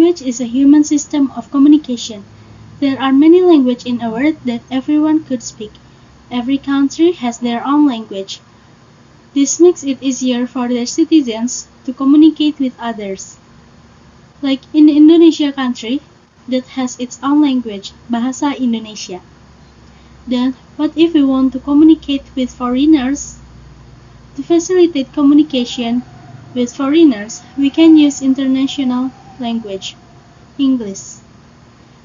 Language is a human system of communication. There are many languages in a world that everyone could speak. Every country has their own language. This makes it easier for their citizens to communicate with others. Like in the Indonesia country, that has its own language, Bahasa Indonesia. Then, what if we want to communicate with foreigners? To facilitate communication with foreigners, we can use international language, English.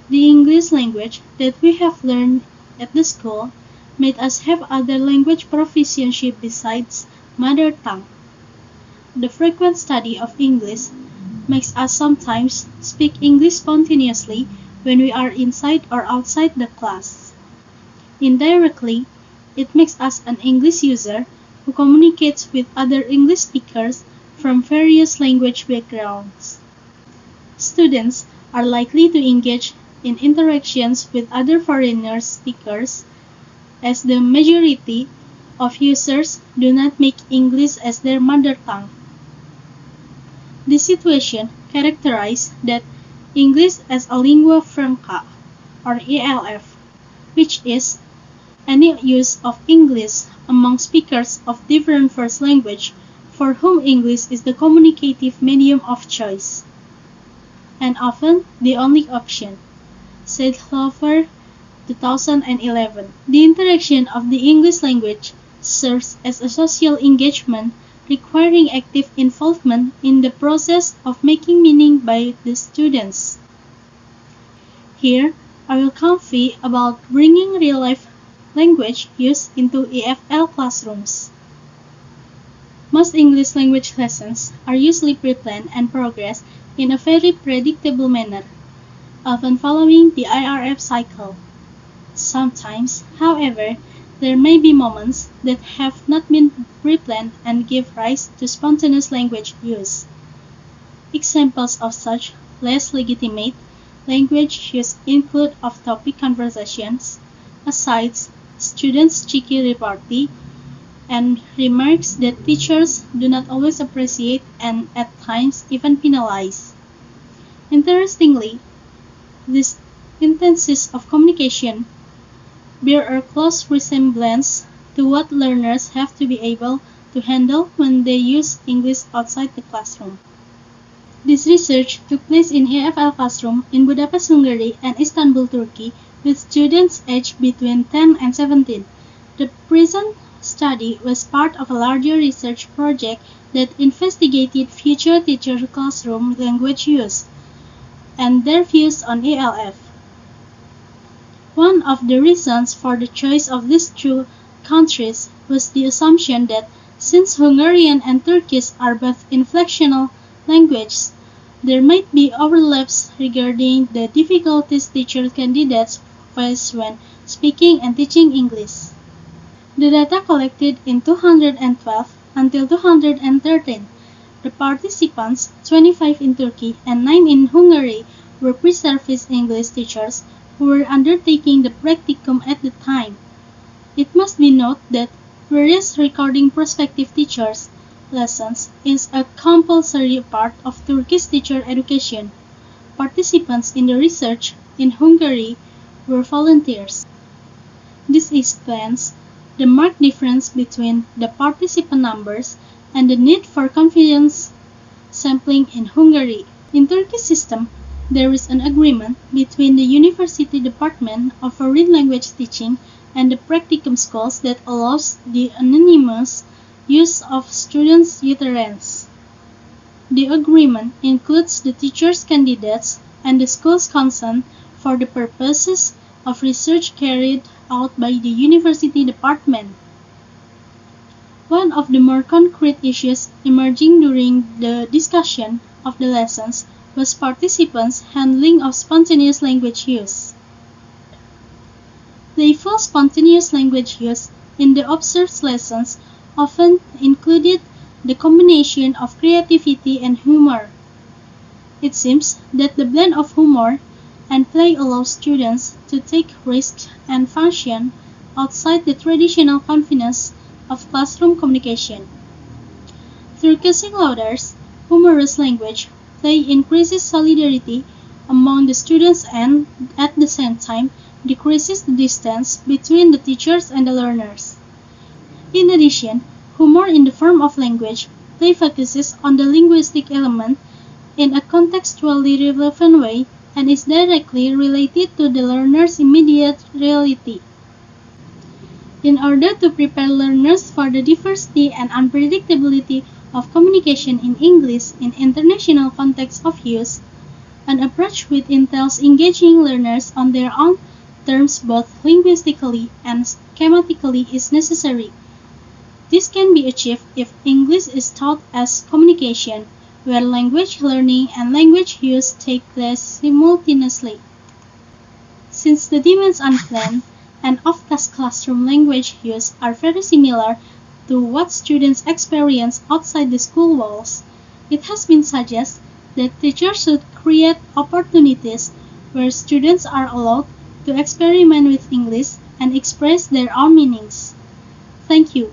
The English language that we have learned at the school made us have other language proficiency besides mother tongue. The frequent study of English makes us sometimes speak English spontaneously when we are inside or outside the class. Indirectly, it makes us an English user who communicates with other English speakers from various language backgrounds. Students are likely to engage in interactions with other foreigner speakers, as the majority of users do not make English as their mother tongue. This situation characterizes that English as a lingua franca, or ELF, which is any use of English among speakers of different first language for whom English is the communicative medium of choice, and often the only option, said Clover, 2011. The interaction of the English language serves as a social engagement requiring active involvement in the process of making meaning by the students. Here, I will convey about bringing real-life language use into EFL classrooms. Most English language lessons are usually pre-planned and progress in a very predictable manner, often following the IRF cycle. Sometimes, however, there may be moments that have not been pre-planned and give rise to spontaneous language use. Examples of such less legitimate language use include off-topic conversations, asides, students' cheeky repartee, and remarks that teachers do not always appreciate and at times even penalize. Interestingly, these instances of communication bear a close resemblance to what learners have to be able to handle when they use English outside the classroom. This research took place in EFL classroom in Budapest, Hungary and Istanbul, Turkey, with students aged between 10 and 17. The present study was part of a larger research project that investigated future teacher classroom language use and their views on ELF. One of the reasons for the choice of these two countries was the assumption that since Hungarian and Turkish are both inflectional languages, there might be overlaps regarding the difficulties teacher candidates face when speaking and teaching English. The data collected in 2012 until 2013, the participants, 25 in Turkey and 9 in Hungary, were pre-service English teachers who were undertaking the practicum at the time. It must be noted that whereas recording prospective teachers' lessons is a compulsory part of Turkish teacher education, participants in the research in Hungary were volunteers. This explains the marked difference between the participant numbers and the need for confidence sampling in Hungary. In Turkish system, there is an agreement between the University Department of Foreign Language Teaching and the practicum schools that allows the anonymous use of students' utterance. The agreement includes the teachers' candidates and the school's consent for the purposes of research carried out by the University Department. One of the more concrete issues emerging during the discussion of the lessons was participants' handling of spontaneous language use. Playful spontaneous language use in the observed lessons often included the combination of creativity and humor. It seems that the blend of humor and play allows students to take risks and function outside the traditional confines of classroom communication. Through Casing Lauder's humorous language play increases solidarity among the students and, at the same time, decreases the distance between the teachers and the learners. In addition, humor in the form of language play focuses on the linguistic element in a contextually relevant way and is directly related to the learner's immediate reality. In order to prepare learners for the diversity and unpredictability of communication in English in international contexts of use, an approach which entails engaging learners on their own terms both linguistically and schematically is necessary. This can be achieved if English is taught as communication, where language learning and language use take place simultaneously. Since the demands on planned and off-task classroom language use are very similar to what students experience outside the school walls, it has been suggested that teachers should create opportunities where students are allowed to experiment with English and express their own meanings. Thank you.